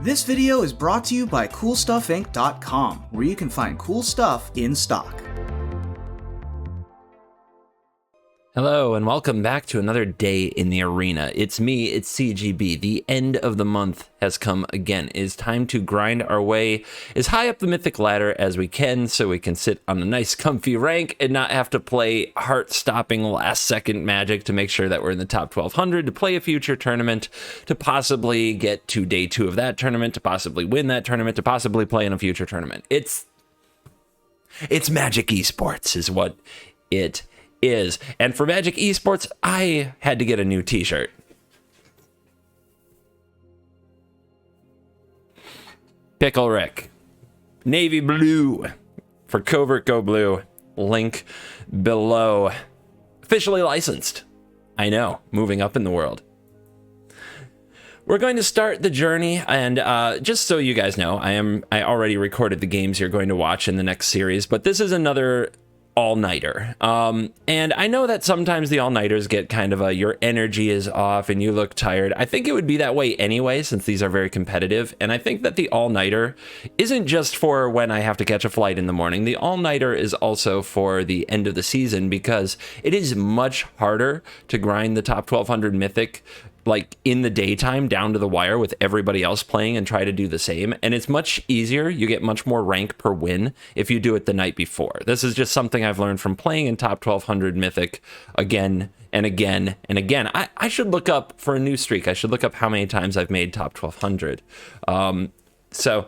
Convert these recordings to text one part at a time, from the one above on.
This video is brought to you by CoolStuffInc.com, where you can find cool stuff in stock. Hello, and welcome back to another day in the arena. It's me, it's CGB. The end of the month has come again. It is time to grind our way as high up the mythic ladder as we can so we can sit on a nice comfy rank and not have to play heart-stopping last-second magic to make sure that we're in the top 1200, to play a future tournament, to possibly get to day 2 of that tournament, to possibly win that tournament, to possibly play in a future tournament. It's Magic Esports is what it is. And for Magic Esports, I had to get a new t-shirt. Pickle Rick. Navy blue for CovertGoBlue. Link below. Officially licensed. I know, moving up in the world. We're going to start the journey, and just so you guys know, I already recorded the games you're going to watch in the next series, but this is another all-nighter. And I know that sometimes the all-nighters get kind of your energy is off and you look tired. I think it would be that way anyway, since these are very competitive. And I think that the all-nighter isn't just for when I have to catch a flight in the morning. The all-nighter is also for the end of the season, because it is much harder to grind the top 1200 Mythic like in the daytime down to the wire with everybody else playing and try to do the same. And it's much easier. You get much more rank per win if you do it the night before. This is just something I've learned from playing in top 1200 Mythic again and again and again. I should look up for a new streak. I should look up how many times I've made top 1200. So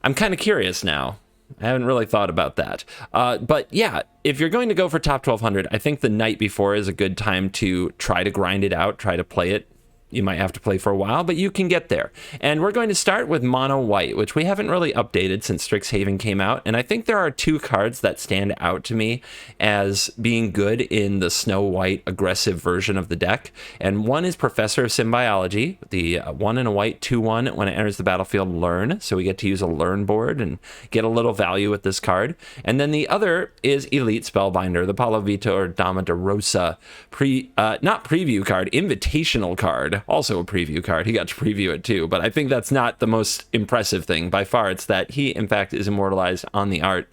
I'm kind of curious now. I haven't really thought about that. But yeah, if you're going to go for top 1200, I think the night before is a good time to try to grind it out, try to play it. You might have to play for a while, but you can get there. And we're going to start with Mono White, which we haven't really updated since Strixhaven came out. And I think there are 2 cards that stand out to me as being good in the Snow White aggressive version of the deck. And one is Professor of Symbiology, the 1 and a white 2/1 when it enters the battlefield, learn. So we get to use a learn board and get a little value with this card. And then the other is Elite Spellbinder, the Paulo Vitor or Dama de Rosa not preview card, invitational card. Also a preview card. He got to preview it too, but I think that's not the most impressive thing. By far, it's that he, in fact, is immortalized on the art.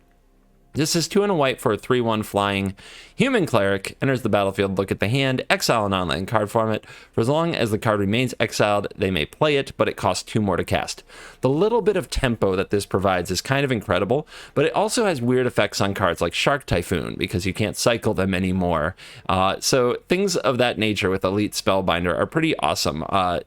This is 2 and a white for a 3/1 flying human cleric. Enters the battlefield, look at the hand, exile an online card format. For as long as the card remains exiled, they may play it, but it costs 2 more to cast. The little bit of tempo that this provides is kind of incredible, but it also has weird effects on cards like Shark Typhoon, because you can't cycle them anymore. So things of that nature with Elite Spellbinder are pretty awesome.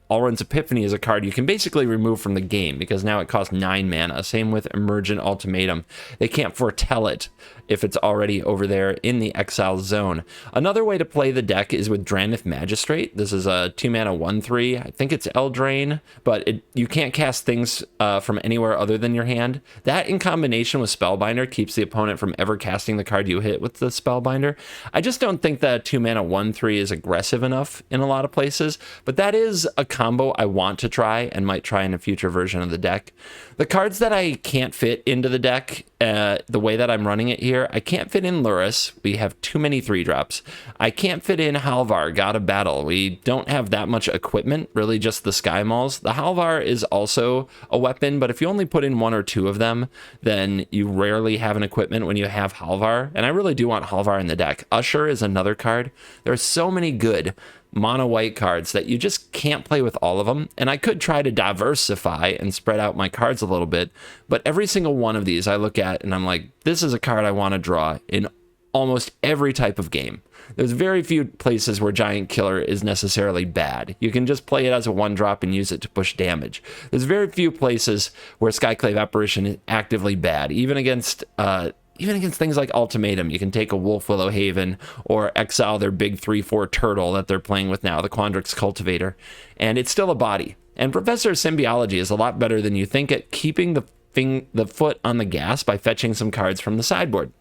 Alrund's Epiphany is a card you can basically remove from the game, because now it costs 9 mana. Same with Emergent Ultimatum. They can't foretell it if it's already over there in the exile zone. Another way to play the deck is with Drannith Magistrate. This is a 2 mana 1/3. I think it's Eldraine, but you can't cast things from anywhere other than your hand. That in combination with Spellbinder keeps the opponent from ever casting the card you hit with the Spellbinder. I just don't think that 2 mana 1/3 is aggressive enough in a lot of places, but that is a combo I want to try and might try in a future version of the deck. The cards that I can't fit into the deck, the way that I'm running it here, I can't fit in Lurrus. We have too many 3-drops. I can't fit in Halvar, God of Battle. We don't have that much equipment, really just the Sky Mauls. The Halvar is also a weapon, but if you only put in 1 or 2 of them, then you rarely have an equipment when you have Halvar, and I really do want Halvar in the deck. Usher is another card. There are so many good mono white cards that you just can't play with all of them, and I could try to diversify and spread out my cards a little bit, but every single one of these I look at and I'm like, this is a card I want to draw in almost every type of game. There's very few places where Giant Killer is necessarily bad. You can just play it as a 1-drop and use it to push damage. There's very few places where Skyclave Apparition is actively bad, even against things like Ultimatum. You can take a Wolf Willowhaven or exile their big 3/4 turtle that they're playing with now, the Quandrix Cultivator, and it's still a body. And Professor of Symbiology is a lot better than you think at keeping the foot on the gas by fetching some cards from the sideboard.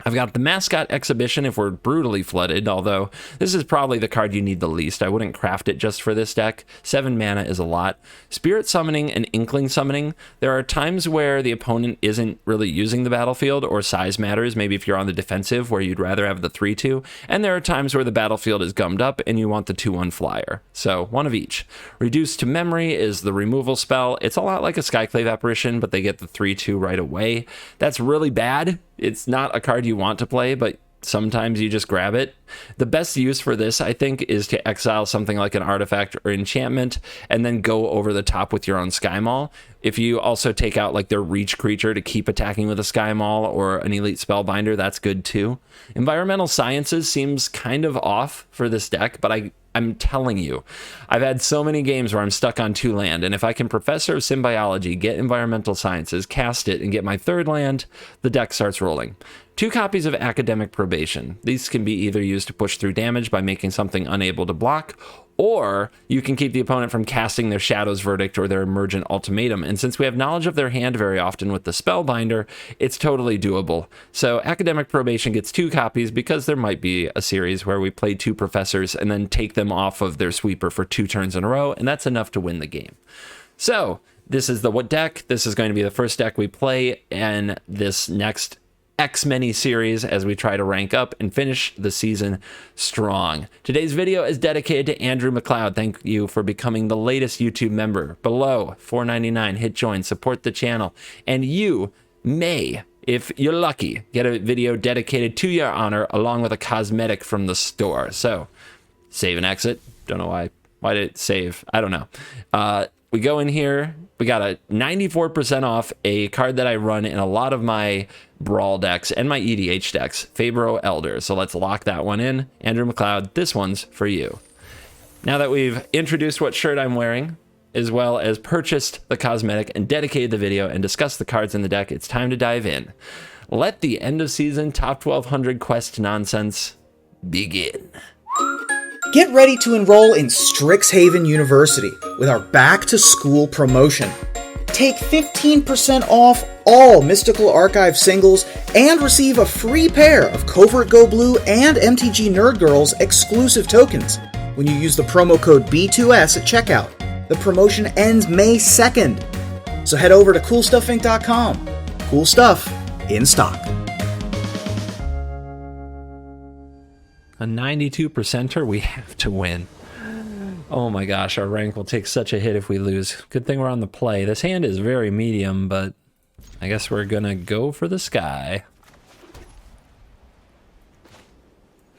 I've got the Mascot Exhibition if we're brutally flooded, although this is probably the card you need the least. I wouldn't craft it just for this deck. 7 mana is a lot. Spirit Summoning and Inkling Summoning, there are times where the opponent isn't really using the battlefield or size matters, maybe if you're on the defensive where you'd rather have the 3/2, and there are times where the battlefield is gummed up and you want the 2/1 flyer. So one of each. Reduce to Memory is the removal spell. It's a lot like a Skyclave Apparition, but they get the 3/2 right away. That's really bad. It's not a card you want to play, but sometimes you just grab it. The best use for this, I think, is to exile something like an artifact or enchantment and then go over the top with your own Sky Maul. If you also take out like their reach creature to keep attacking with a Sky Maul or an Elite Spellbinder, that's good too. Environmental Sciences seems kind of off for this deck, but I'm telling you, I've had so many games where I'm stuck on 2 land, and if I can Professor of Symbiology, get Environmental Sciences, cast it, and get my 3rd land, the deck starts rolling. 2 copies of Academic Probation. These can be either used to push through damage by making something unable to block, or you can keep the opponent from casting their Shadow's Verdict or their Emergent Ultimatum. And since we have knowledge of their hand very often with the Spellbinder, it's totally doable. So Academic Probation gets 2 copies because there might be a series where we play 2 professors and then take them off of their sweeper for 2 turns in a row, and that's enough to win the game. So this is the what deck. This is going to be the first deck we play in this next X-Many series as we try to rank up and finish the season strong. Today's video is dedicated to Andrew McLeod. Thank you for becoming the latest YouTube member. Below, $4.99, hit join, support the channel, and you may, if you're lucky, get a video dedicated to your honor along with a cosmetic from the store. So, save and exit. Don't know why did it save? I don't know. We go in here, we got a 94% off a card that I run in a lot of my Brawl decks and my EDH decks, Fabro Elder. So let's lock that one in. Andrew McLeod, this one's for you. Now that we've introduced what shirt I'm wearing, as well as purchased the cosmetic and dedicated the video and discussed the cards in the deck, it's time to dive in. Let the end of season top 1200 quest nonsense begin. Get ready to enroll in Strixhaven University with our Back to School promotion. Take 15% off all Mystical Archive singles and receive a free pair of CovertGoBlue and MTG Nerd Girls exclusive tokens when you use the promo code B2S at checkout. The promotion ends May 2nd. So head over to CoolStuffInc.com. Cool stuff in stock. A 92%er, we have to win. Oh my gosh, our rank will take such a hit if we lose. Good thing we're on the play. This hand is very medium, but I guess we're gonna go for the sky.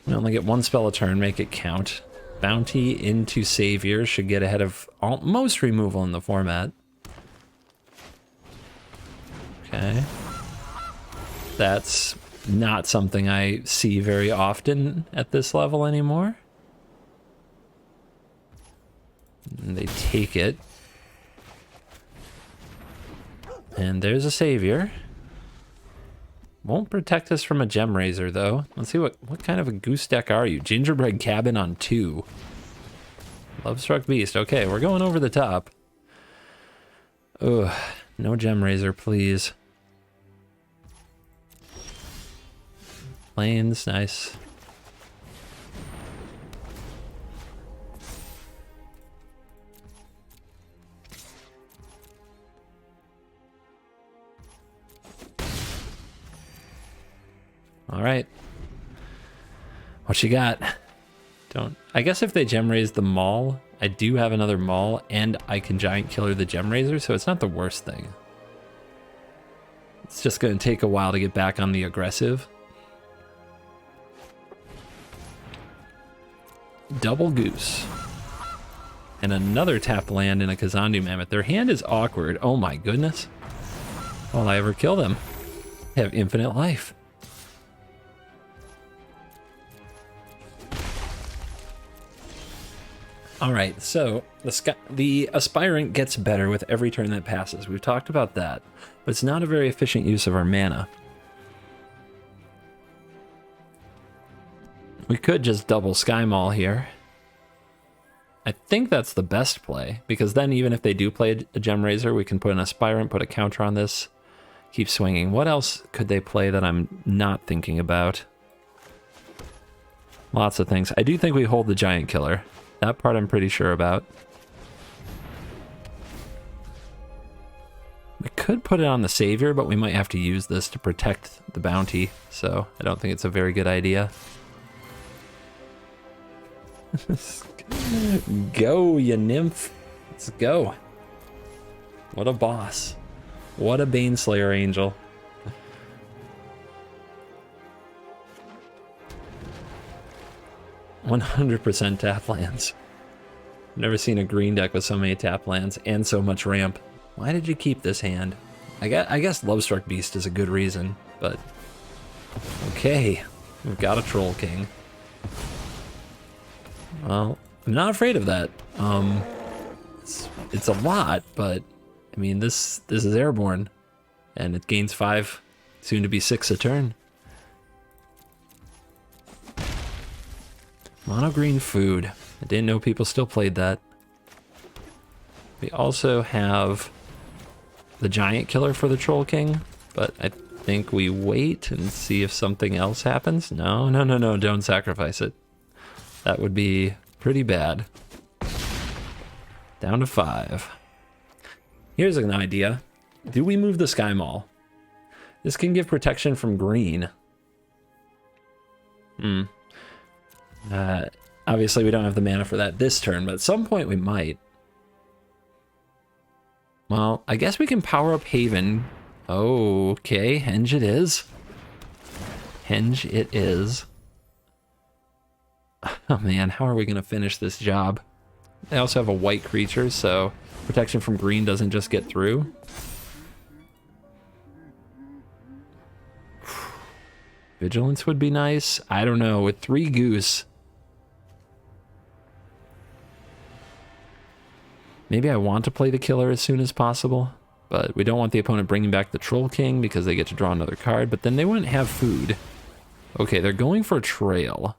We only get 1 spell a turn, make it count. Bounty into Savior should get ahead of most removal in the format. Okay. That's not something I see very often at this level anymore. And they take it. And there's a Savior. Won't protect us from a Gem Raiser, though. Let's see what kind of a goose deck are you? Gingerbread Cabin on 2. Lovestruck Beast. Okay, we're going over the top. Ugh, no Gem Raiser, please. Plains, nice. All right. What you got? I guess if they Gem Raise the Maul, I do have another Maul, and I can Giant Killer the Gem Raiser, so it's not the worst thing. It's just going to take a while to get back on the aggressive. Double Goose. And another tap land in a Kazandu Mammoth. Their hand is awkward. Oh my goodness. Will I ever kill them? They have infinite life. Alright, so the Aspirant gets better with every turn that passes. We've talked about that. But it's not a very efficient use of our mana. We could just double Sky Maul here. I think that's the best play, because then even if they do play a Gem Raiser, we can put an Aspirant, put a counter on this, keep swinging. What else could they play that I'm not thinking about? Lots of things. I do think we hold the giant killer. That part I'm pretty sure about. We could put it on the savior, but we might have to use this to protect the bounty, so I don't think it's a very good idea. Go, you nymph. Let's go. What a boss. What a Baneslayer angel. "100% tap lands." Never seen a green deck with so many tap lands and so much ramp. Why did you keep this hand? I guess Lovestruck Beast is a good reason, but okay, we've got a Troll King. Well, I'm not afraid of that. It's a lot, but I mean this is airborne, and it gains 5, soon to be 6 a turn. Mono green food. I didn't know people still played that. We also have the giant killer for the Troll King, but I think we wait and see if something else happens. No, don't sacrifice it. That would be pretty bad. Down to 5. Here's an idea. Do we move the Sky Maul? This can give protection from green. Obviously we don't have the mana for that this turn, but at some point we might. Well, I guess we can power up Haven. Okay, Henge it is. Henge it is. Oh man, how are we gonna finish this job? They also have a white creature, so protection from green doesn't just get through. Vigilance would be nice. I don't know, with 3 goose. Maybe I want to play the killer as soon as possible, but we don't want the opponent bringing back the Troll King because they get to draw another card, but then they wouldn't have food. Okay, they're going for a trail.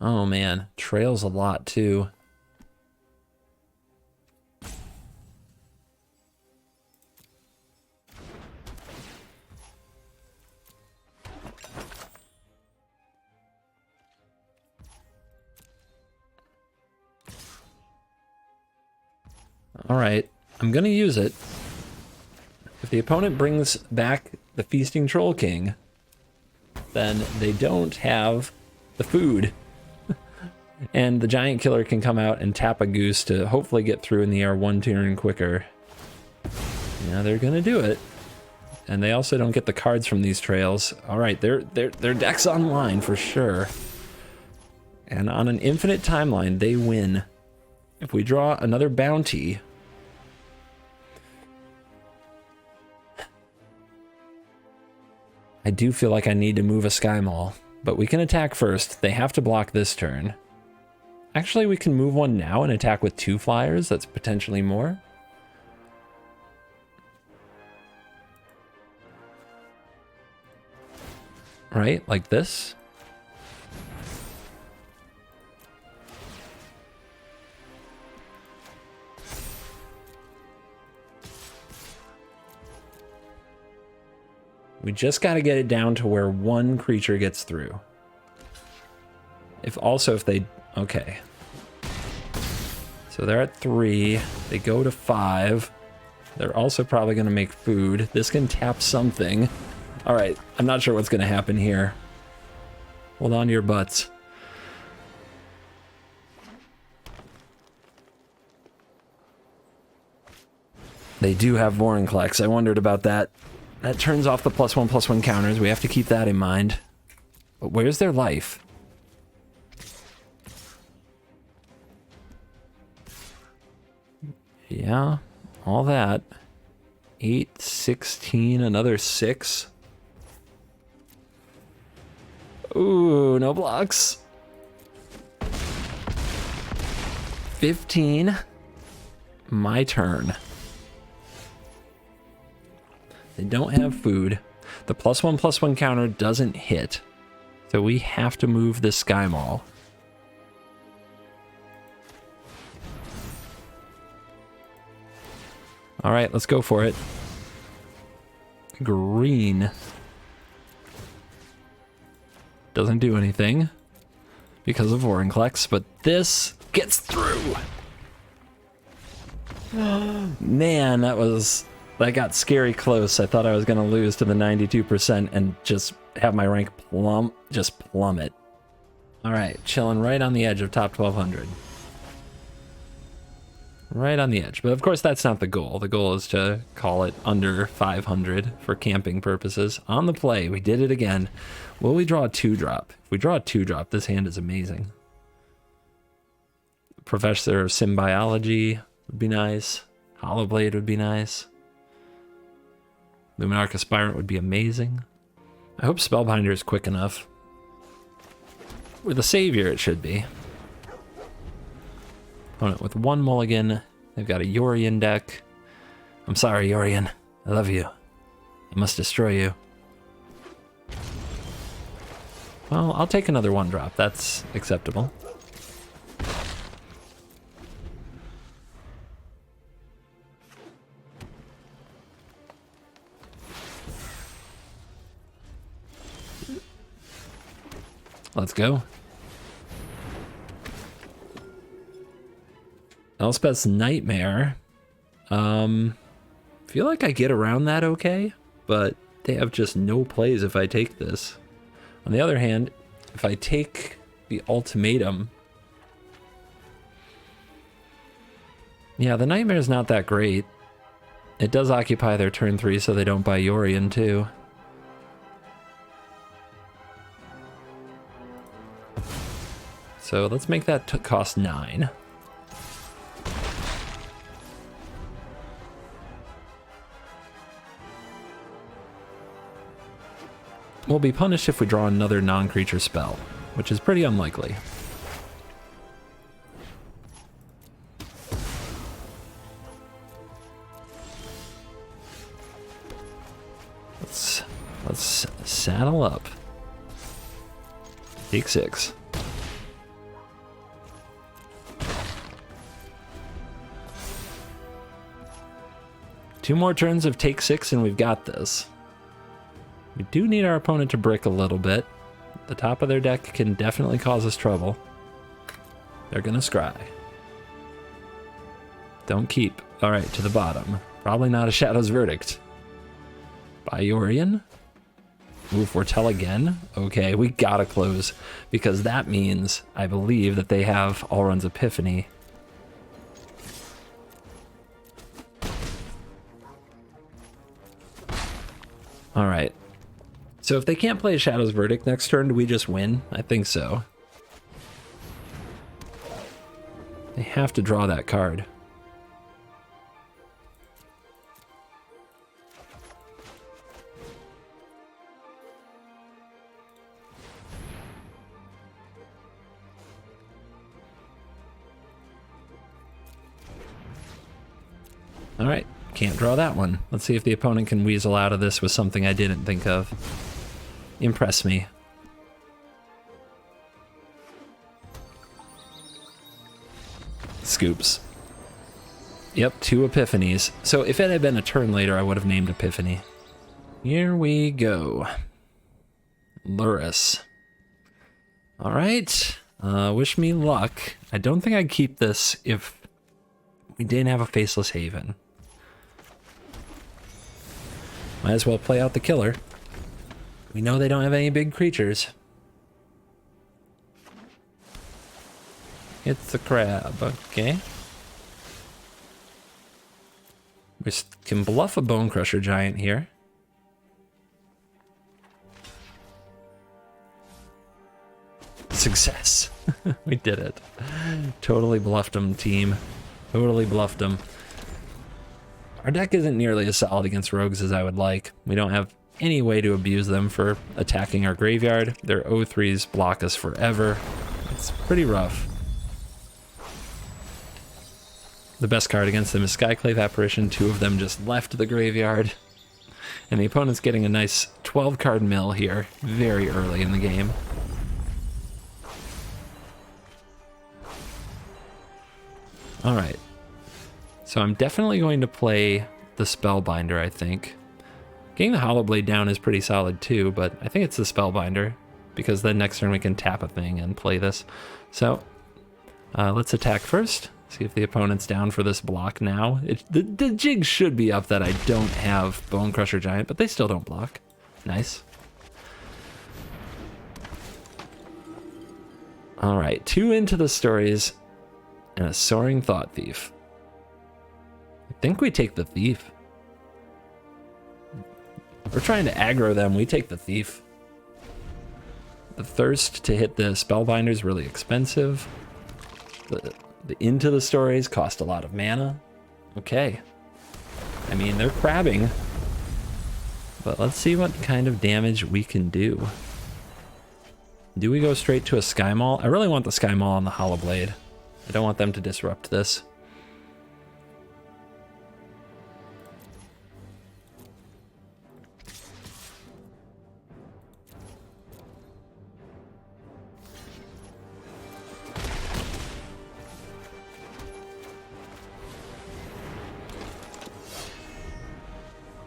Oh man, trail's a lot too. All right, I'm gonna use it. If the opponent brings back the Feasting Troll King, then they don't have the food. And the giant killer can come out and tap a goose to hopefully get through in the air 1 turn quicker. Yeah, they're gonna do it. And they also don't get the cards from these trails. All right, their deck's online for sure. And on an infinite timeline, they win. If we draw another bounty, I do feel like I need to move a Sky Maul, but we can attack first. They have to block this turn. Actually, we can move one now and attack with 2 flyers. That's potentially more. Right, like this. We just got to get it down to where 1 creature gets through. If they, okay. So they're at 3, they go to 5. They're also probably going to make food. This can tap something. All right, I'm not sure what's going to happen here. Hold on to your butts. They do have Vorinclex. I wondered about that. That turns off the +1/+1 counters. We have to keep that in mind. But where's their life? Yeah, all that. 8, 16, another 6. Ooh, no blocks. 15. My turn. They don't have food. The +1/+1 counter doesn't hit. So we have to move this Sky Maul. All right, let's go for it. Green. Doesn't do anything because of Vorinclex, but this gets through. Man, that got scary close. I thought I was going to lose to the 92% and just have my rank plummet. All right, chilling right on the edge of top 1200. Right on the edge. But of course, that's not the goal. The goal is to call it under 500 for camping purposes. On the play, we did it again. Will we draw a 2-drop? If we draw a 2-drop, this hand is amazing. Professor of Symbiology would be nice. Hollowblade would be nice. Luminarch Aspirant would be amazing. I hope Spellbinder is quick enough. With a Savior, it should be. Opponent with 1 mulligan. They've got a Yorion deck. I'm sorry, Yorion. I love you. I must destroy you. Well, I'll take another 1-drop. That's acceptable. Let's go. Elspeth's Nightmare. Feel like I get around that okay, but they have just no plays if I take this. On the other hand, if I take the Ultimatum, yeah, the Nightmare is not that great. It does occupy their turn 3 so they don't buy Yorion too. So let's make that cost 9. We'll be punished if we draw another non-creature spell, which is pretty unlikely. Let's saddle up. Take 6. Two more turns of take 6 and we've got this. We do need our opponent to brick a little bit. The top of their deck can definitely cause us trouble. They're gonna scry. Don't keep. All right, to the bottom. Probably not a Shadow's Verdict. Buy Yorion. Move Foretell again. Okay, we gotta close because that means I believe that they have Alrund's Epiphany. All right. So if they can't play a Shadow's Verdict next turn, do we just win? I think so. They have to draw that card. All right, can't draw that one. Let's see if the opponent can weasel out of this with something I didn't think of. Impress me. Scoops. Yep, 2 Epiphanies. So if it had been a turn later, I would have named Epiphany. Here we go. Luris. All right. Wish me luck. I don't think I'd keep this if we didn't have a Faceless Haven. Might as well play out the killer. We know they don't have any big creatures. It's a crab, okay. We can bluff a Bone Crusher Giant here. Success. We did it. Totally bluffed them, team. Totally bluffed them. Our deck isn't nearly as solid against rogues as I would like. We don't have any way to abuse them for attacking our graveyard. Their O3s block us forever. It's pretty rough. The best card against them is Skyclave Apparition. 2 of them just left the graveyard. And the opponent's getting a nice 12-card mill here very early in the game. All right. So I'm definitely going to play the Spellbinder, I think. Getting the Hollow Blade down is pretty solid too, but I think it's the Spellbinder, because then next turn we can tap a thing and play this. So let's attack first. See if the opponent's down for this block now. The jig should be up that I don't have Bone Crusher Giant, but they still don't block. Nice. All right, 2 Into the Stories and a Soaring Thought Thief. I think we take the Thief. We're trying to aggro them, we take the Thief. The Thirst to hit the Spellbinder is really expensive. The Into the Stories cost a lot of mana. Okay. I mean, they're crabbing. But let's see what kind of damage we can do. Do we go straight to a Sky Maul? I really want the Sky Maul on the Hollow Blade. I don't want them to disrupt this.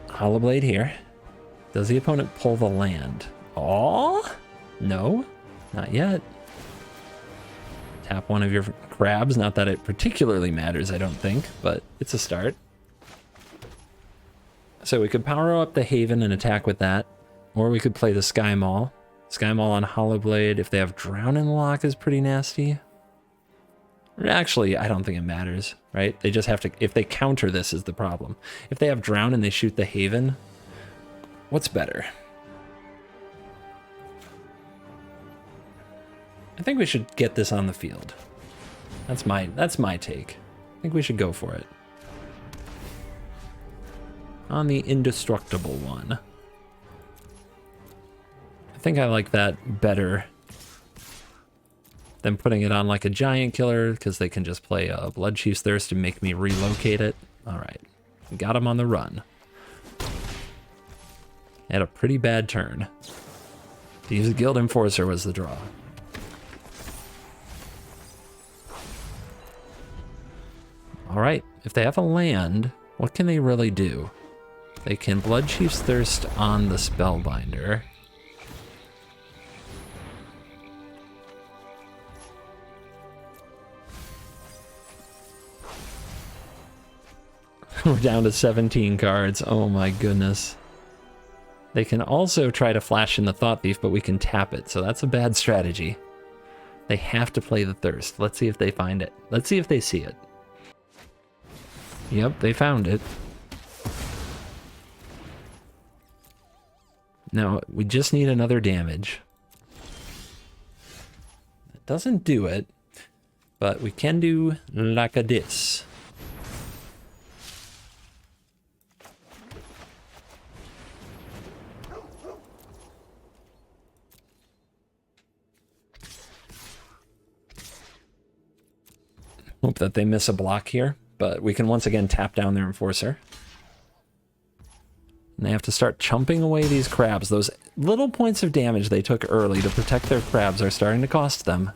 Hollow Blade here. Does the opponent pull the land? Oh, no, not yet. Tap one of your crabs. Not that it particularly matters, I don't think, but it's a start. So we could power up the Haven and attack with that, or we could play the Sky Maul. Sky Maul on Hollow Blade, if they have Drown in Lock, is pretty nasty. Actually, I don't think it matters, right? They just have to, if they counter this is the problem. If they have Drown and they shoot the Haven, what's better? I think we should get this on the field. That's my take. I think we should go for it. On the indestructible one. I think I like that better than putting it on like a giant killer, because they can just play a Blood Chief's Thirst and make me relocate it. All right, got him on the run. Had a pretty bad turn. To use a Guild Enforcer was the draw. All right, if they have a land, what can they really do? They can Blood Chief's Thirst on the Spellbinder. We're down to 17 cards. Oh my goodness. They can also try to flash in the Thought Thief, but we can tap it, so that's a bad strategy. They have to play the Thirst. Let's see if they find it. Let's see if they see it. Yep, they found it. Now, we just need another damage. It doesn't do it, but we can do like a this. Hope that they miss a block here, but we can once again tap down their Enforcer. And they have to start chumping away these crabs. Those little points of damage they took early to protect their crabs are starting to cost them.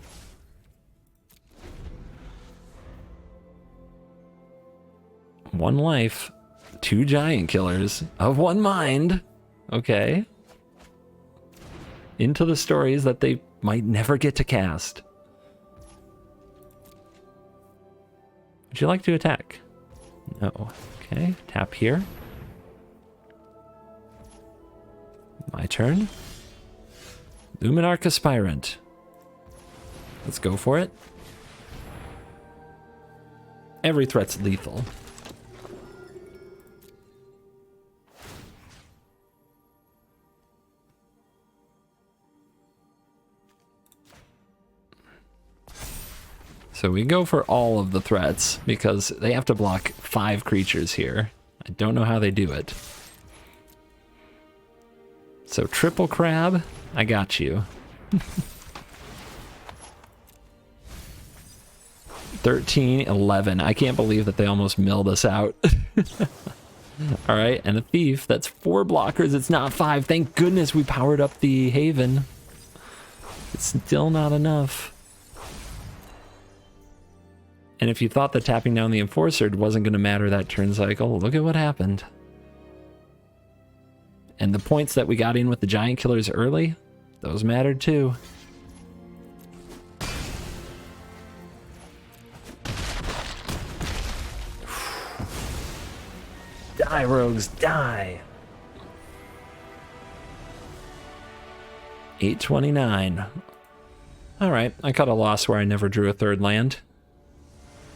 One life, 2 giant killers of 1 mind. Okay. Into the Stories that they might never get to cast. Would you like to attack? No. Okay, tap here. My turn. Luminarch Aspirant. Let's go for it. Every threat's lethal. So we go for all of the threats because they have to block 5 creatures here. I don't know how they do it. So triple crab, I got you. 13, 11. I can't believe that they almost milled us out. All right, and a thief. That's 4 blockers. It's not 5. Thank goodness we powered up the Haven. It's still not enough. And if you thought that tapping down the Enforcer wasn't going to matter that turn cycle, look at what happened. And the points that we got in with the Giant Killers early, those mattered too. Die, rogues, die! 829. Alright, I cut a loss where I never drew a third land.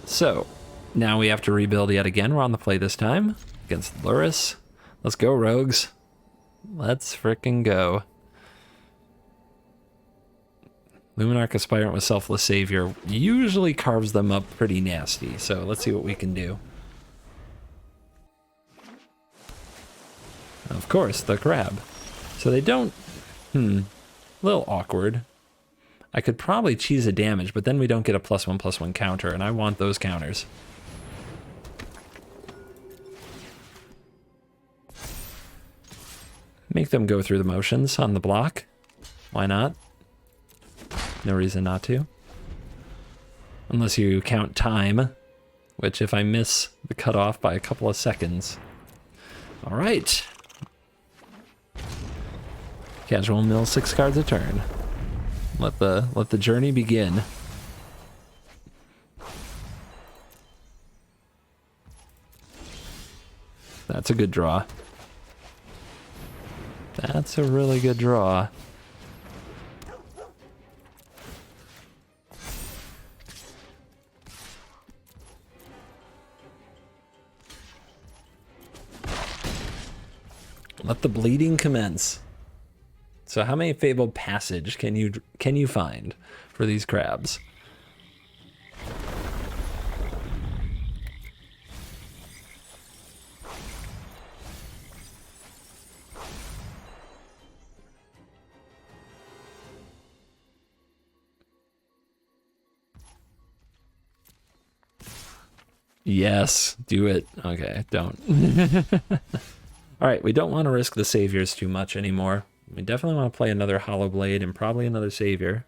So, now we have to rebuild yet again. We're on the play this time against Luris. Let's go, rogues. Let's frickin' go. Luminarch Aspirant with Selfless Savior usually carves them up pretty nasty, so let's see what we can do. Of course, the crab. So they don't... a little awkward. I could probably cheese a damage, but then we don't get a +1/+1 counter, and I want those counters. Make them go through the motions on the block. Why not? No reason not to. Unless you count time, which if I miss the cutoff by a couple of seconds. All right. Casual mill 6 cards a turn. Let the journey begin. That's a good draw. That's a really good draw. Let the bleeding commence. So how many Fabled Passage can you find for these crabs? Yes, do it. Okay, don't. All right, we don't want to risk the saviors too much anymore. We definitely want to play another Hollow Blade and probably another savior.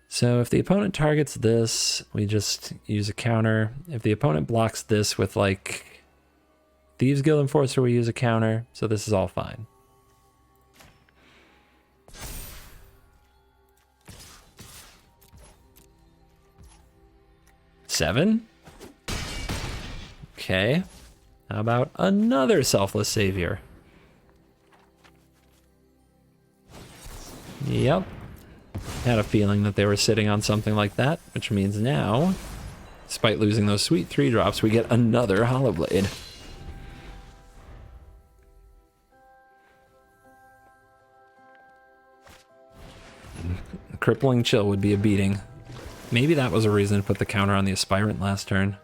So if the opponent targets this, we just use a counter. If the opponent blocks this with like Thieves Guild Enforcer, we use a counter. So this is all fine. Seven? Okay. How about another Selfless Savior? Yep. Had a feeling that they were sitting on something like that, which means now, despite losing those sweet 3-drops, we get another Hollow Blade. Crippling Chill would be a beating. Maybe that was a reason to put the counter on the Aspirant last turn.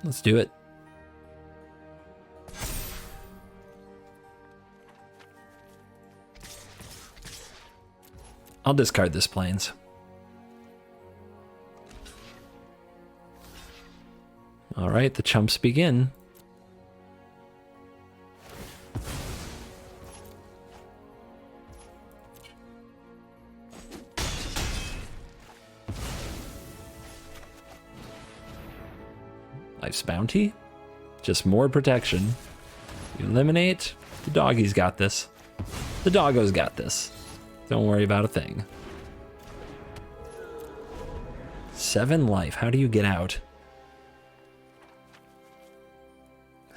Let's do it. I'll discard this Plains. All right, the chumps begin. Life's Bounty, just more protection. Eliminate, the doggy's got this. The doggo's got this. Don't worry about a thing. 7 life, how do you get out?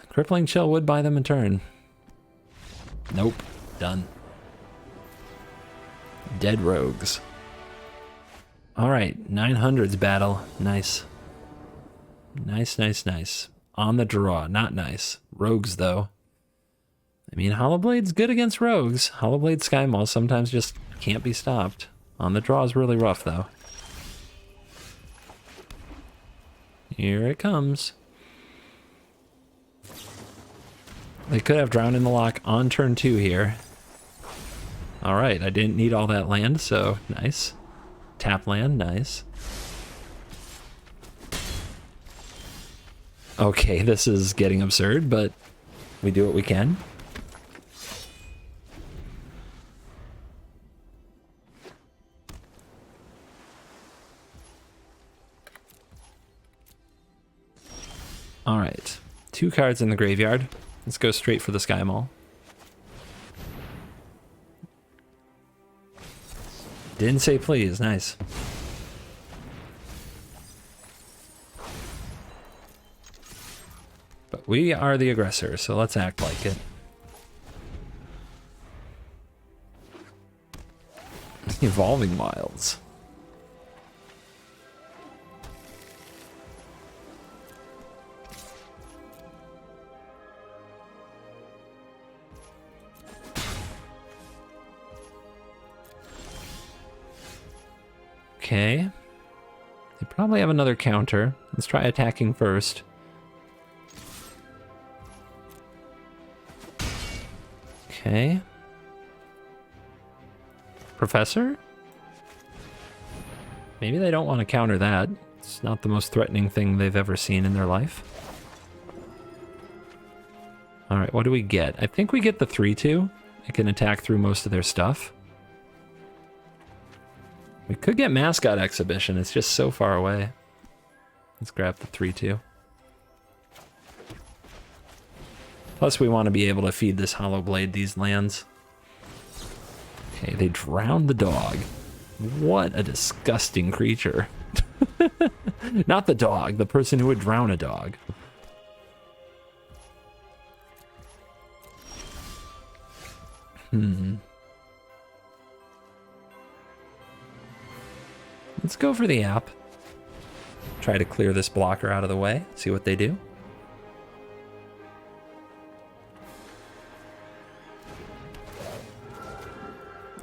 Crippling Chill would buy them a turn. Nope, done. Dead rogues. All right, 900s battle, nice. Nice, nice, nice. On the draw, not nice. Rogues, though. I mean, Hollowblade's good against rogues. Hollowblade Skymaul sometimes just can't be stopped. On the draw is really rough, though. Here it comes. They could have Drowned in the Lock on turn 2 here. All right, I didn't need all that land, so nice. Tap land, nice. Okay, this is getting absurd, but we do what we can. All right. 2 cards in the graveyard. Let's go straight for the Sky Mall. Didn't say please. Nice. But we are the aggressor, so let's act like it. Evolving Wilds. Okay. They probably have another counter. Let's try attacking first. Okay. Professor? Maybe they don't want to counter that. It's not the most threatening thing they've ever seen in their life. Alright, what do we get? I think we get the 3-2. It can attack through most of their stuff. We could get Mascot Exhibition. It's just so far away. Let's grab the 3-2. Plus, we want to be able to feed this Hollow Blade these lands. Okay, they drowned the dog. What a disgusting creature. Not the dog, the person who would drown a dog. Let's go for the app. Try to clear this blocker out of the way. See what they do.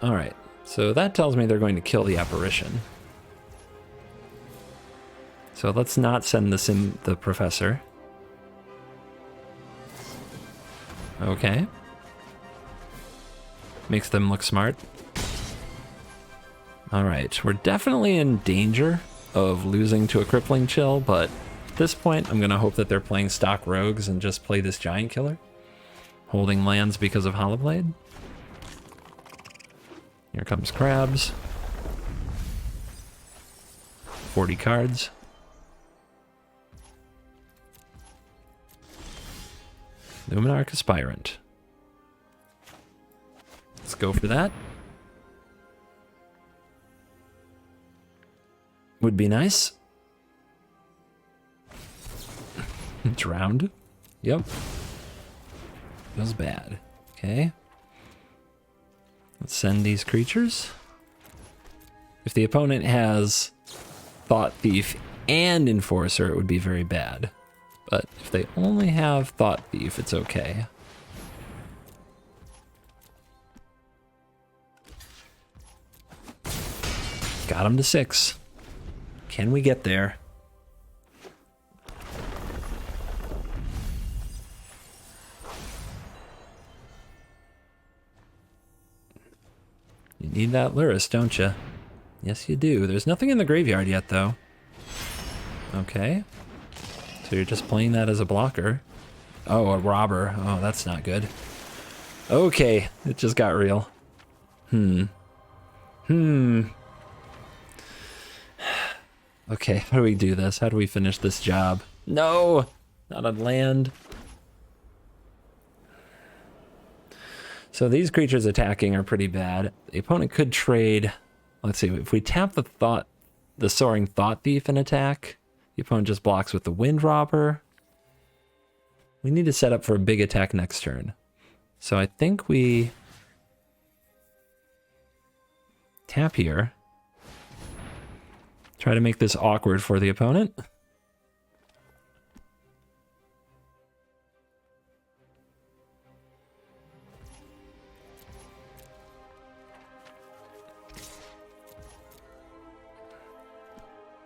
Alright, so that tells me they're going to kill the apparition. So let's not send the professor. Okay. Makes them look smart. Alright, we're definitely in danger of losing to a Crippling Chill, but at this point I'm going to hope that they're playing stock rogues and just play this Giant Killer. Holding lands because of Hollowblade. Here comes Crabs. 40 cards. Luminarch Aspirant. Let's go for that. Would be nice. Drowned. Yep. Feels bad. Okay. Let's send these creatures. If the opponent has Thought Thief and Enforcer, it would be very bad. But if they only have Thought Thief, it's okay. Got him to 6. Can we get there? You need that Luris, don't you? Yes, you do. There's nothing in the graveyard yet, though. Okay. So you're just playing that as a blocker. Oh, a robber. Oh, that's not good. Okay, it just got real. Okay, how do we do this? How do we finish this job? No! Not on land. So these creatures attacking are pretty bad. The opponent could trade... Let's see, if we tap the Soaring Thought Thief and attack, the opponent just blocks with the Wind Robber. We need to set up for a big attack next turn. So I think we tap here. Try to make this awkward for the opponent.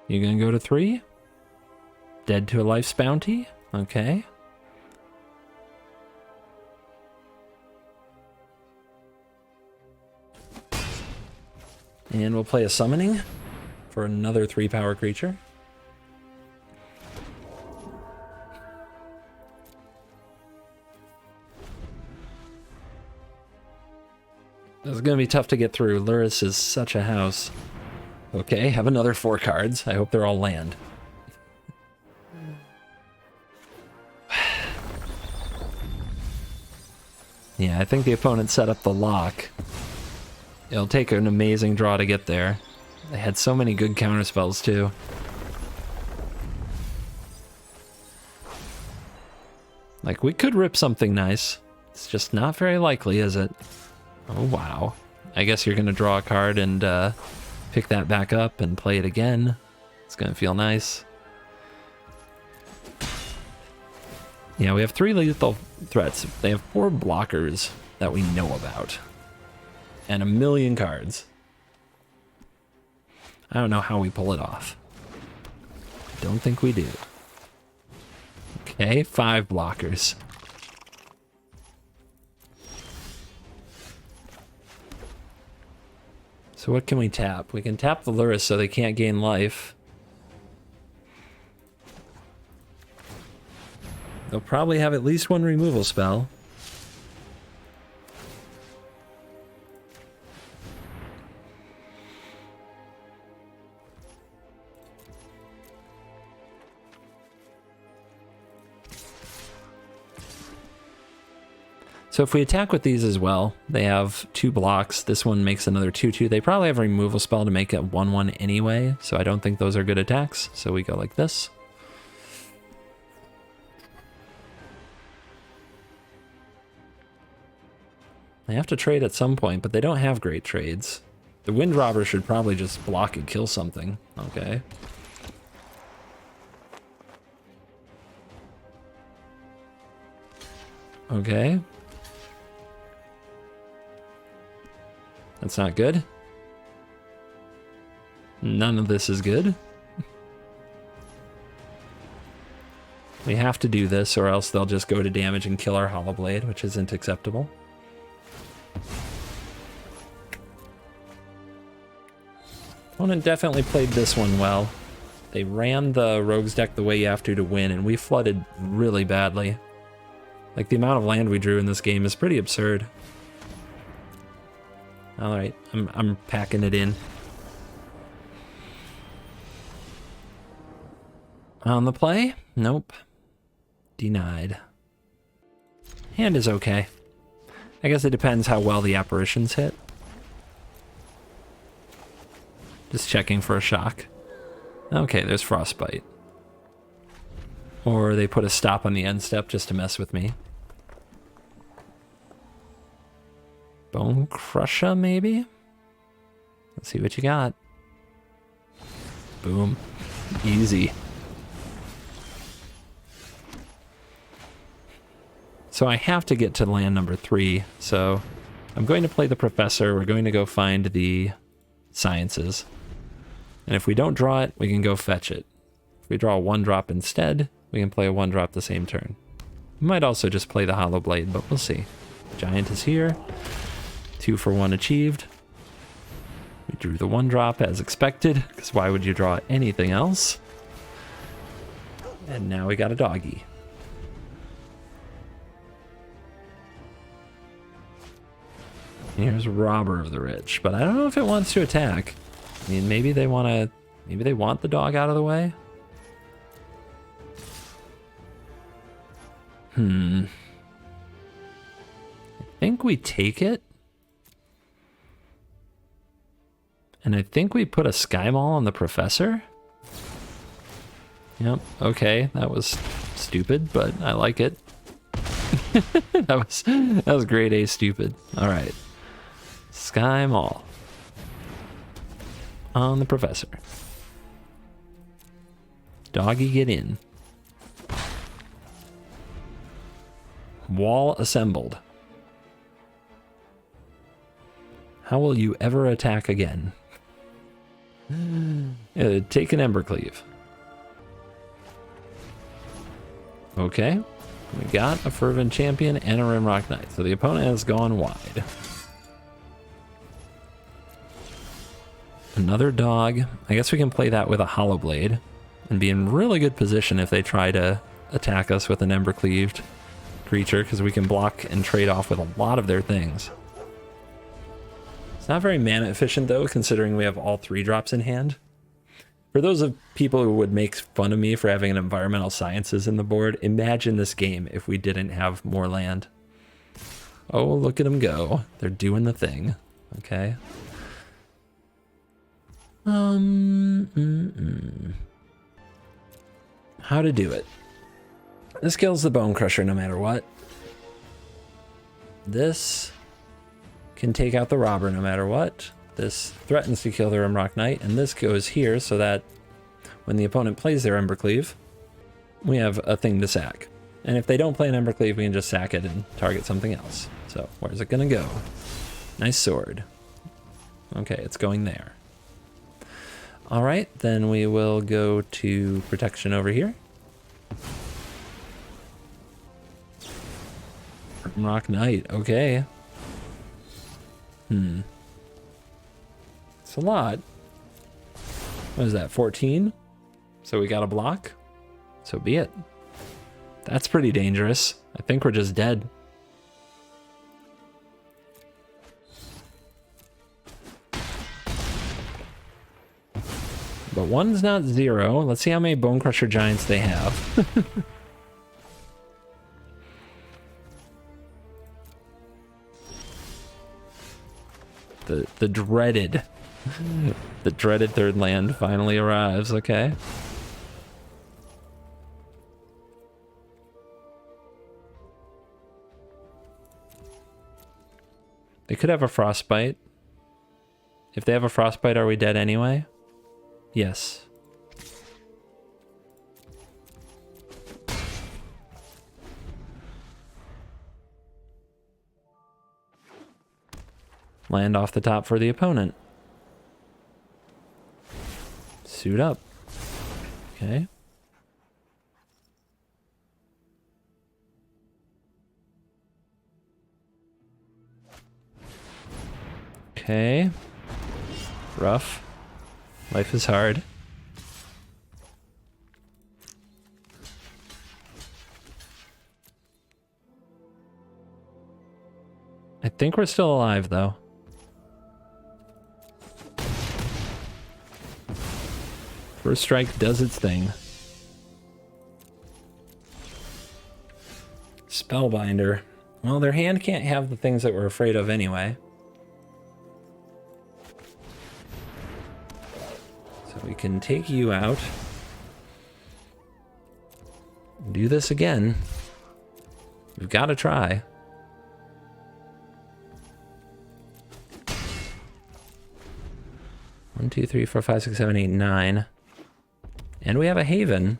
You gonna go to 3? Dead to a Life's Bounty? Okay. And we'll play a Summoning for another 3-power creature. This is going to be tough to get through. Luris is such a house. Okay, have another 4 cards. I hope they're all land. Yeah, I think the opponent set up the lock. It'll take an amazing draw to get there. They had so many good counterspells too. Like, we could rip something nice. It's just not very likely, is it? Oh, wow. I guess you're going to draw a card and pick that back up and play it again. It's going to feel nice. Yeah, we have 3 lethal threats. They have 4 blockers that we know about. And 1,000,000 cards. I don't know how we pull it off. Don't think we do. Okay, 5 blockers. So what can we tap? We can tap the Lurrus so they can't gain life. They'll probably have at least 1 removal spell. So if we attack with these as well, they have 2 blocks. This one makes another 2/2. They probably have a removal spell to make it 1/1 anyway, so I don't think those are good attacks. So we go like this. They have to trade at some point, but they don't have great trades. The Wind Robber should probably just block and kill something. Okay. Okay. That's not good. None of this is good. We have to do this or else they'll just go to damage and kill our Hollow Blade, which isn't acceptable. Opponent definitely played this one well. They ran the Rogues deck the way you have to win, and we flooded really badly. Like, the amount of land we drew in this game is pretty absurd. Alright, I'm packing it in. On the play? Nope. Denied. Hand is okay. I guess it depends how well the apparitions hit. Just checking for a shock. Okay, there's Frostbite. Or they put a stop on the end step just to mess with me. Bone Crusher, maybe? Let's see what you got. Boom. Easy. So I have to get to land number 3, so I'm going to play the Professor. We're going to go find the Sciences. And if we don't draw it, we can go fetch it. If we draw a 1-drop instead, we can play a 1-drop the same turn. We might also just play the Hollow Blade, but we'll see. Giant is here. 2 for 1 achieved. We drew the 1-drop as expected, because why would you draw anything else? And now we got a doggy. Here's Robber of the Rich, but I don't know if it wants to attack. I mean, maybe they want the dog out of the way? I think we take it. And I think we put a Sky Mall on the Professor. Yep, okay, that was stupid, but I like it. that was grade A stupid. Alright. Sky Mall. On the Professor. Doggy, get in. Wall assembled. How will you ever attack again? Take an Embercleave. Okay. We got a Fervent Champion and a Rimrock Knight, so the opponent has gone wide. Another dog. I guess we can play that with a Hollow Blade and be in really good position if they try to attack us with an Embercleaved creature, because we can block and trade off with a lot of their things. It's not very mana efficient though, considering we have all 3 drops in hand. For those of people who would make fun of me for having an Environmental Sciences in the board, imagine this game if we didn't have more land. Oh, look at them go. They're doing the thing. Okay. How to do it. This kills the Bone Crusher no matter what. This can take out the Robber no matter what. This threatens to kill the Rimrock Knight, and this goes here so that when the opponent plays their Embercleave, we have a thing to sack. And if they don't play an Embercleave, we can just sack it and target something else. So, where's it gonna go? Nice sword. Okay, it's going there. Alright, then we will go to protection over here. Rock Knight, okay. It's a lot. What is that, 14? So we got a block? So be it. That's pretty dangerous. I think we're just dead. But one's not 0. Let's see how many Bone Crusher Giants they have. The dreaded third land finally arrives, okay. They could have a Frostbite. If they have a Frostbite, are we dead anyway? Yes. Land off the top for the opponent. Suit up. Okay. Okay. Rough. Life is hard. I think we're still alive, though. First strike does its thing. Spellbinder. Well, their hand can't have the things that we're afraid of anyway. So we can take you out. Do this again. We've got to try. One, two, three, four, five, six, seven, eight, 9. And we have a Haven.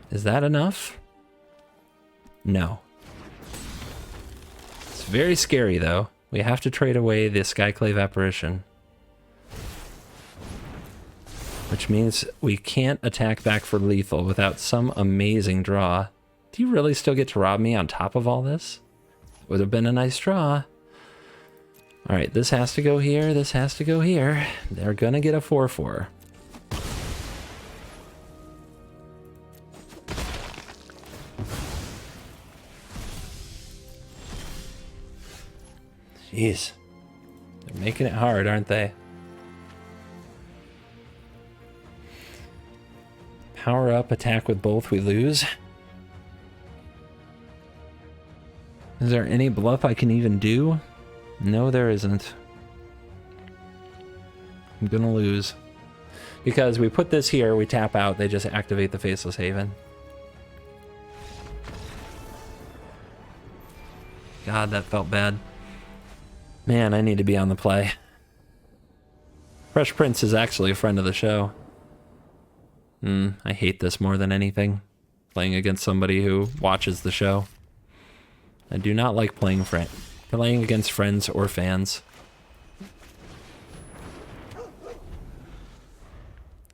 Is that enough? No. It's very scary, though. We have to trade away the Skyclave Apparition. Which means we can't attack back for lethal without some amazing draw. Do you really still get to rob me on top of all this? Would have been a nice draw. All right, this has to go here. This has to go here. They're gonna get a 4/4. Jeez. They're making it hard, aren't they? Power up, attack with both, we lose. Is there any bluff I can even do? No, there isn't. I'm gonna lose. Because we put this here, we tap out, they just activate the Faceless Haven. God, that felt bad. Man, I need to be on the play. Fresh Prince is actually a friend of the show. I hate this more than anything. Playing against somebody who watches the show. I do not like playing against friends or fans.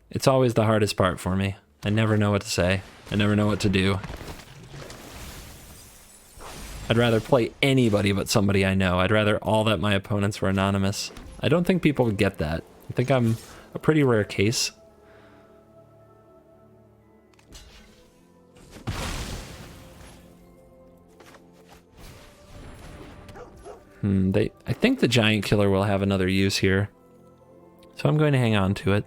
It's always the hardest part for me. I never know what to say. I never know what to do. I'd rather play anybody but somebody I know. I'd rather all that my opponents were anonymous. I don't think people would get that. I think I'm a pretty rare case. I think the Giant Killer will have another use here. So I'm going to hang on to it.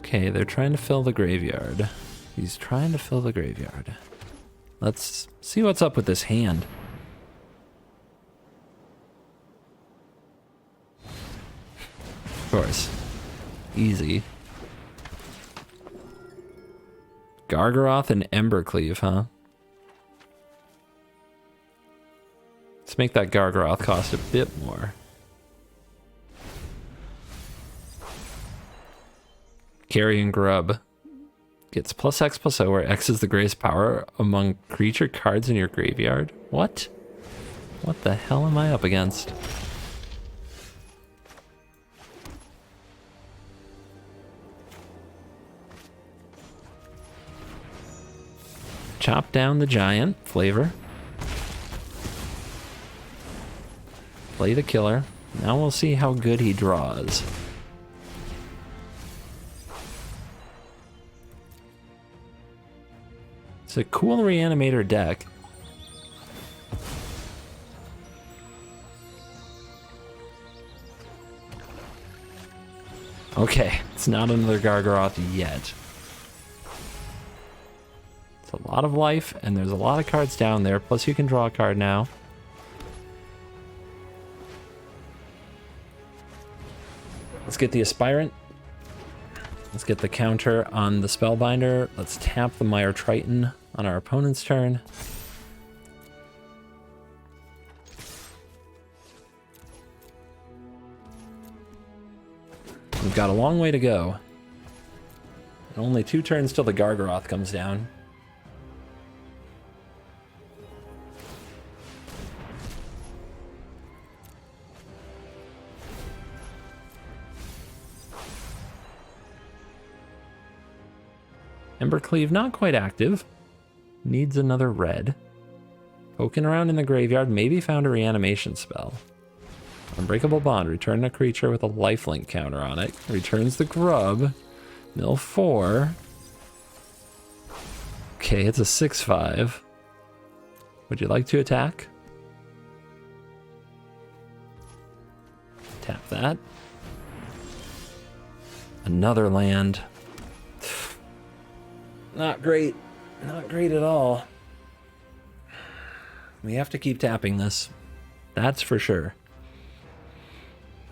Okay, they're trying to fill the graveyard. He's trying to fill the graveyard. Let's see what's up with this hand. Of course. Easy. Gargaroth and Embercleave, huh? Let's make that Gargaroth cost a bit more. Carrion Grub. Gets +X/+O, where X is the greatest power among creature cards in your graveyard. What? What the hell am I up against? Chop down the giant. Flavor. Play the killer. Now we'll see how good he draws. It's a cool reanimator deck. Okay, it's not another Gargaroth yet. It's a lot of life, and there's a lot of cards down there, plus you can draw a card now. Let's get the Aspirant. Let's get the counter on the Spellbinder. Let's tap the Mire Triton on our opponent's turn. We've got a long way to go. Only 2 turns till the Gargaroth comes down. Embercleave, not quite active. Needs another red. Poking around in the graveyard, maybe found a reanimation spell. Unbreakable Bond, return a creature with a lifelink counter on it. Returns the grub. Mill 4. Okay, it's a 6/5. Would you like to attack? Tap that. Another land. Not great. Not great at all. We have to keep tapping this. That's for sure.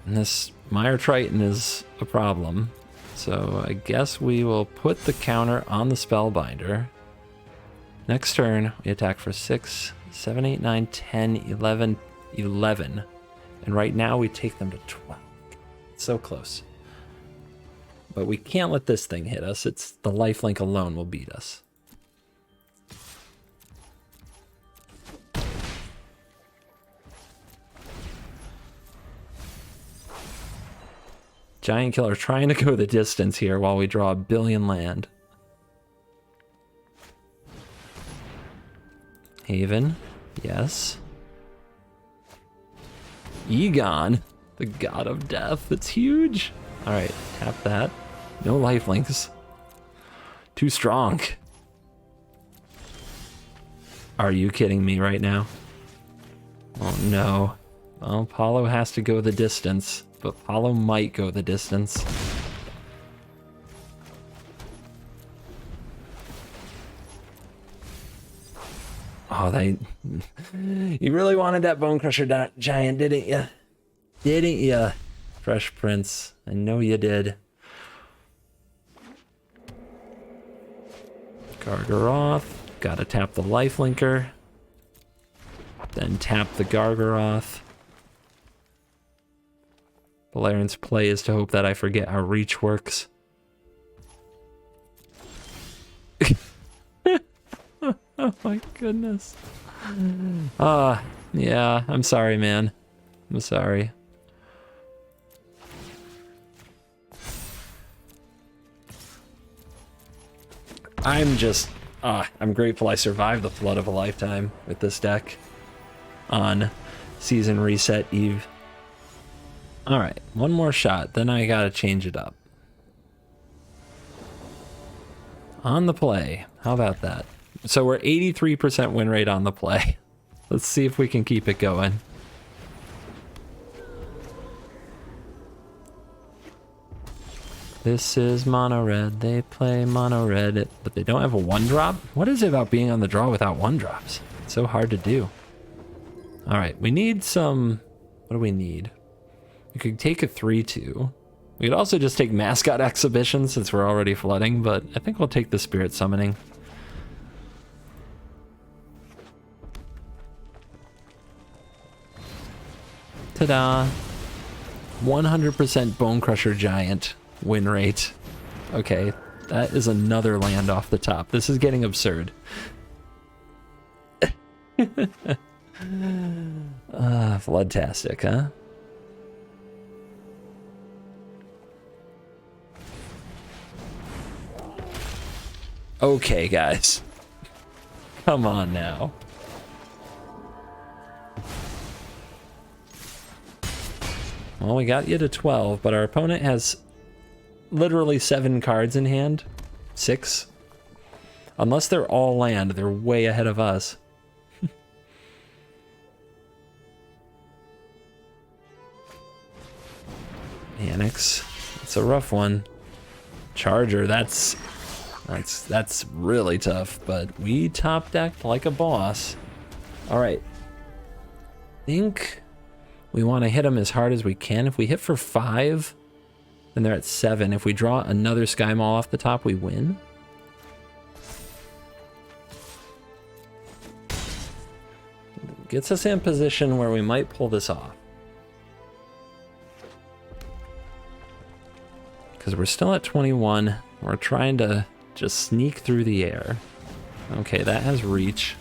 And this Mire Triton is a problem. So I guess we will put the counter on the Spellbinder. Next turn, we attack for 6, 7, 8, 9, 10, 11, 11. And right now we take them to 12. It's so close. But we can't let this thing hit us. It's the lifelink alone will beat us. Giant Killer trying to go the distance here while we draw a billion land. Haven, yes. Egon, the god of death. It's huge. All right, tap that. No lifelinks. Too strong. Are you kidding me right now? Oh no. Well, Paulo has to go the distance, but Paulo might go the distance. Oh, you really wanted that Bone Crusher Giant, didn't you? Didn't you, Fresh Prince? I know you did. Gargaroth. Gotta tap the lifelinker. Then tap the Gargaroth. Valerian's play is to hope that I forget how reach works. Oh my goodness. Yeah, I'm sorry, man. I'm sorry. I'm grateful I survived the flood of a lifetime with this deck on Season Reset Eve. Alright, one more shot, then I gotta change it up. On the play, how about that? So we're 83% win rate on the play. Let's see if we can keep it going. This is mono red. They play mono red, but they don't have a 1-drop? What is it about being on the draw without 1-drops? It's so hard to do. All right, we need some... What do we need? We could take a 3-2. We could also just take Mascot Exhibition since we're already flooding, but I think we'll take the Spirit Summoning. Ta-da! 100% Bone Crusher Giant win rate. Okay, that is another land off the top. This is getting absurd. Floodtastic, huh? Okay, guys. Come on now. Well, we got you to 12, but our opponent has literally 7 cards in hand. 6. Unless they're all land, they're way ahead of us. Annex. It's a rough one. Charger, that's really tough, but we top decked like a boss. All right. I think we want to hit them as hard as we can. If we hit for 5, then they're at 7. If we draw another Sky Mall off the top, we win. Gets us in position where we might pull this off. Because we're still at 21. We're trying to just sneak through the air. Okay, that has reach.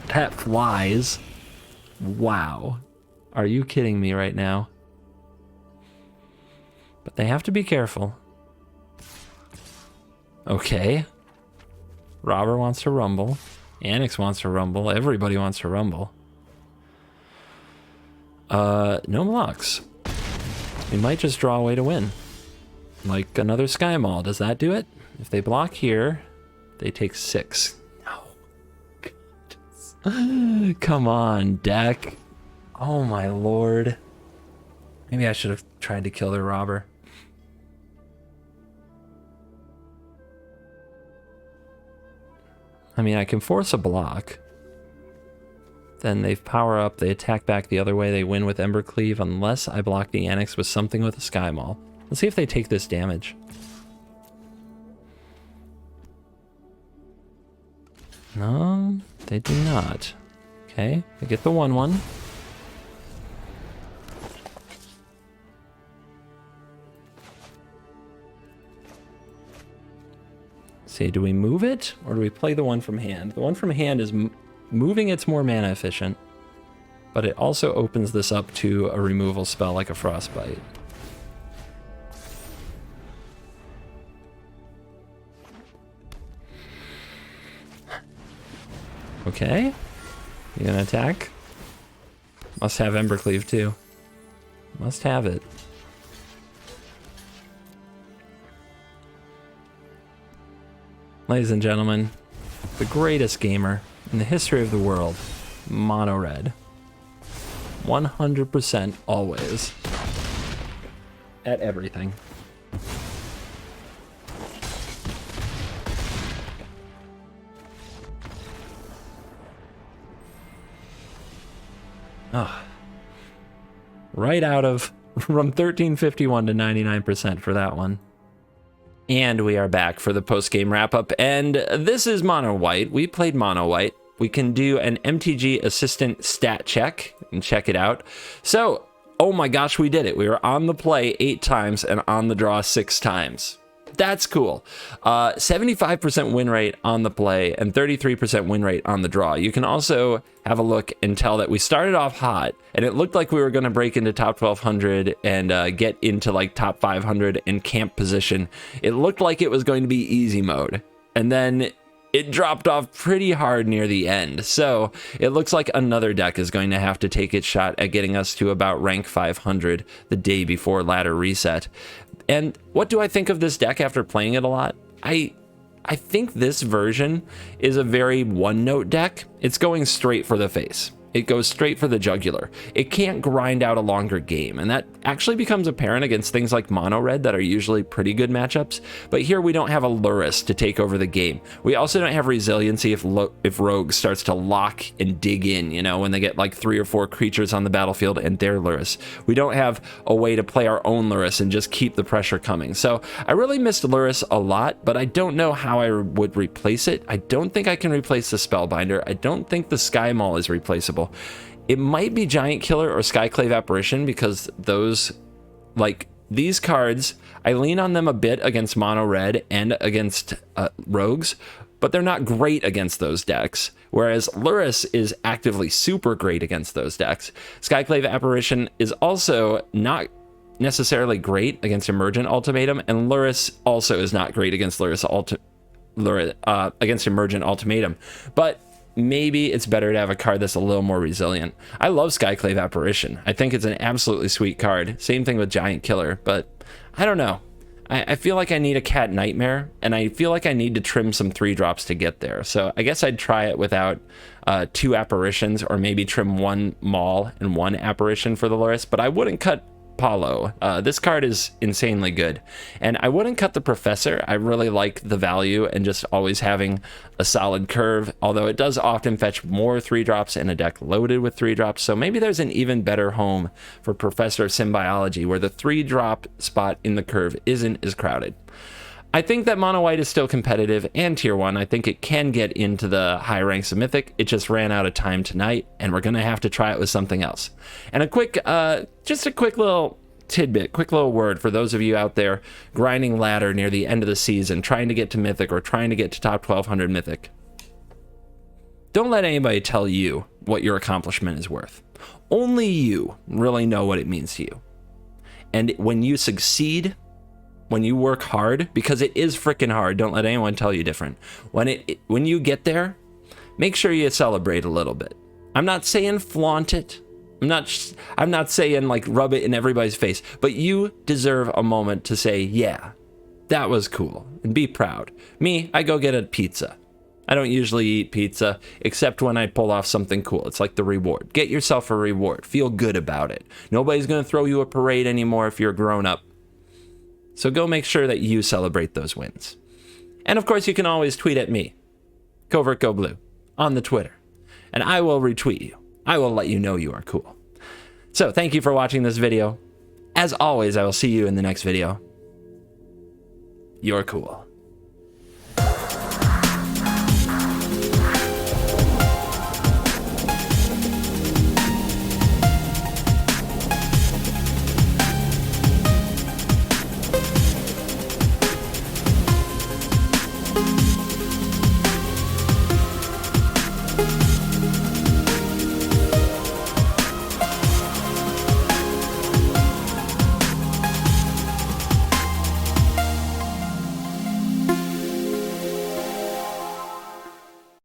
That flies. Wow. Are you kidding me right now? But they have to be careful. Okay. Robber wants to rumble. Annex wants to rumble. Everybody wants to rumble. No blocks. We might just draw a way to win. Like another Sky Mall. Does that do it? If they block here, they take 6. No. Come on, deck. Oh my lord. Maybe I should have tried to kill their robber. I mean, I can force a block. Then they power up, they attack back the other way, they win with Embercleave, unless I block the Annex with something with a Sky Mall. Let's see if they take this damage. No, they do not. Okay, they get the 1/1. See, do we move it or do we play the one from hand? The one from hand is moving, it's more mana efficient, but it also opens this up to a removal spell like a Frostbite. Okay, you gonna attack? Must have Embercleave too. Must have it. Ladies and gentlemen, the greatest gamer in the history of the world, Mono Red. 100% always. At everything. Oh. Right out of from 1351 to 99% for that one. And we are back for the post-game wrap-up, and this is Mono White. We played Mono White. We can do an MTG Assistant stat check and check it out. So, oh my gosh, we did it. We were on the play 8 times and on the draw 6 times. That's cool. 75% win rate on the play and 33% win rate on the draw. You can also have a look and tell that we started off hot and it looked like we were going to break into top 1200 and get into like top 500 in camp position. It looked like it was going to be easy mode, and then it dropped off pretty hard near the end. So it looks like another deck is going to have to take its shot at getting us to about rank 500 the day before ladder reset. And what do I think of this deck after playing it a lot? I I think this version is a very one-note deck. It's going straight for the face. It goes straight for the jugular. It can't grind out a longer game, and that actually becomes apparent against things like mono red that are usually pretty good matchups. But here we don't have a Lurrus to take over the game. We also don't have resiliency if Rogue starts to lock and dig in, you know, when they get like 3 or 4 creatures on the battlefield and their Lurrus. We don't have a way to play our own Lurrus and just keep the pressure coming. So I really missed Lurrus a lot, but I don't know how I would replace it. I don't think I can replace the Spellbinder. I don't think the Sky Maul is replaceable. It might be Giant Killer or Skyclave Apparition, because those, like, these cards, I lean on them a bit against mono red and against rogues, but they're not great against those decks, whereas Lurrus is actively super great against those decks. Skyclave Apparition is also not necessarily great against Emergent Ultimatum, and Lurrus also is not great against against Emergent Ultimatum, but maybe it's better to have a card that's a little more resilient. I love Skyclave Apparition. I think it's an absolutely sweet card. Same thing with Giant Killer, but I don't know. I feel like I need a Cat Nightmare, and I feel like I need to trim some 3-drops to get there. So I guess I'd try it without 2 apparitions, or maybe trim 1 Maul and 1 apparition for the Lurrus, but I wouldn't cut Paulo. This card is insanely good, and I wouldn't cut the Professor. I really like the value and just always having a solid curve, although it does often fetch more 3-drops in a deck loaded with 3-drops, so maybe there's an even better home for Professor of Symbiology where the 3-drop spot in the curve isn't as crowded. I think that mono white is still competitive and tier 1. I think it can get into the high ranks of Mythic. It just ran out of time tonight, and we're going to have to try it with something else. And just a quick little tidbit, quick little word for those of you out there grinding ladder near the end of the season, trying to get to Mythic or trying to get to top 1200 Mythic. Don't let anybody tell you what your accomplishment is worth. Only you really know what it means to you. And when you succeed, when you work hard, because it is freaking hard, don't let anyone tell you different. When you get there, make sure you celebrate a little bit. I'm not saying flaunt it. I'm not saying like rub it in everybody's face, but you deserve a moment to say, yeah, that was cool, and be proud. Me, I go get a pizza. I don't usually eat pizza, except when I pull off something cool. It's like the reward. Get yourself a reward. Feel good about it. Nobody's going to throw you a parade anymore if you're grown up. So go make sure that you celebrate those wins. And of course, you can always tweet at me, CovertGoBlue, on the Twitter, and I will retweet you. I will let you know you are cool. So thank you for watching this video. As always, I will see you in the next video. You're cool.